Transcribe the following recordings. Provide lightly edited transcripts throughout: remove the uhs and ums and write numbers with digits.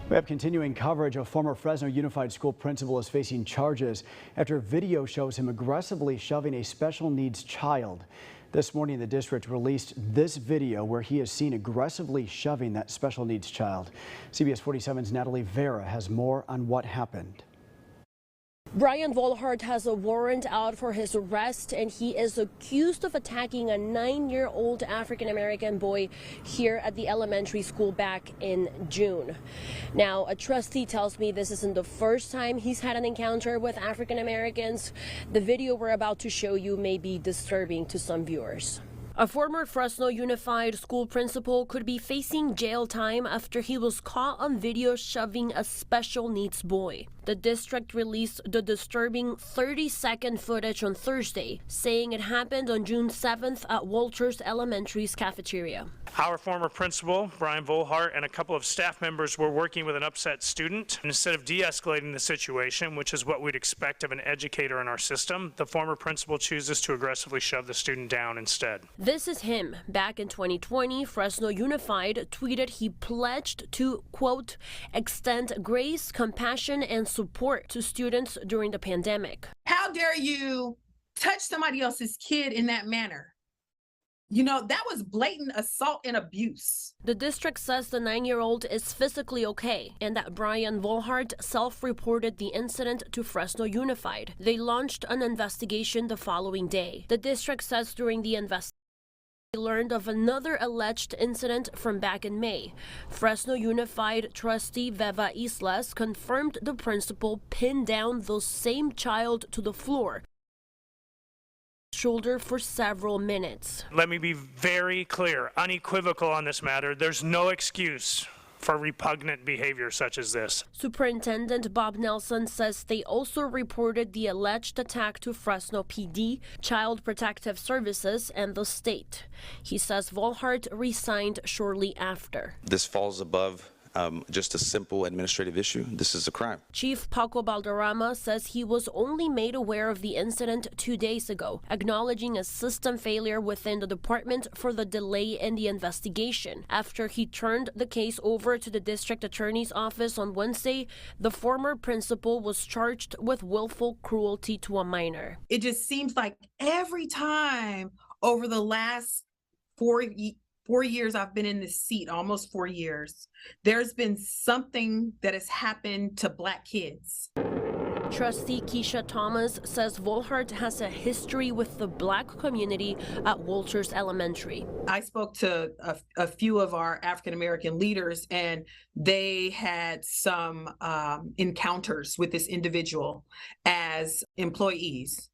We have continuing coverage. A former Fresno Unified School principal is facing charges after video shows him aggressively shoving a special needs child. This morning, the district released this video where he is seen aggressively shoving that special needs child. CBS 47's Natalie Vera has more on what happened. Brian Volhart has a warrant out for his arrest, and he is accused of attacking a 9-year-old African-American boy here at the elementary school back in June. Now, a trustee tells me this isn't the first time he's had an encounter with African-Americans. The video we're about to show you may be disturbing to some viewers. A former Fresno Unified School principal could be facing jail time after he was caught on video shoving a special needs boy. The district released the disturbing 30-second footage on Thursday, saying it happened on June 7th at Walters Elementary's cafeteria. Our former principal, Brian Volhart, and a couple of staff members were working with an upset student. Instead of de-escalating the situation, which is what we'd expect of an educator in our system, the former principal chooses to aggressively shove the student down instead. This is him. Back in 2020, Fresno Unified tweeted he pledged to, quote, extend grace, compassion, and support to students during the pandemic. How dare you touch somebody else's kid in that manner? You know, that was blatant assault and abuse. The district says the 9-year-old is physically okay and that Brian Volhart self-reported the incident to Fresno Unified. They launched an investigation the following day. The district says during the investigation, they learned of another alleged incident from back in May. Fresno Unified trustee Veva Islas confirmed the principal pinned down the same child to the floor shoulder for several minutes. Let me be very clear, unequivocal on this matter. There's no excuse for repugnant behavior such as this. Superintendent Bob Nelson says they also reported the alleged attack to Fresno PD, Child Protective Services, and the state. He says Volhart resigned shortly after. This falls above just a simple administrative issue. This is a crime. Chief Paco Balderrama says he was only made aware of the incident 2 days ago, acknowledging a system failure within the department for the delay in the investigation. After he turned the case over to the district attorney's office on Wednesday, the former principal was charged with willful cruelty to a minor. It just seems like every time over the last 4 years I've been in this seat, almost 4 years, there's been something that has happened to Black kids. Trustee Keisha Thomas says Volhart has a history with the Black community at Walters Elementary. I spoke to a few of our African-American leaders, and they had some encounters with this individual as employees.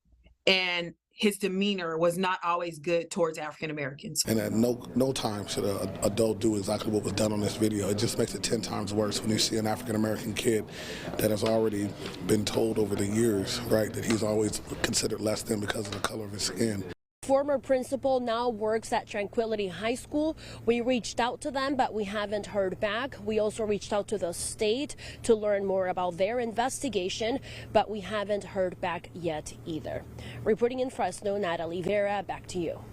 And his demeanor was not always good towards African Americans. And at no time should an adult do exactly what was done on this video. It just makes it 10 times worse when you see an African American kid that has already been told over the years, right, that he's always considered less than because of the color of his skin. Former principal now works at Tranquility High School. We reached out to them, but we haven't heard back. We also reached out to the state to learn more about their investigation, but we haven't heard back yet either. Reporting in Fresno, Natalie Vera, back to you.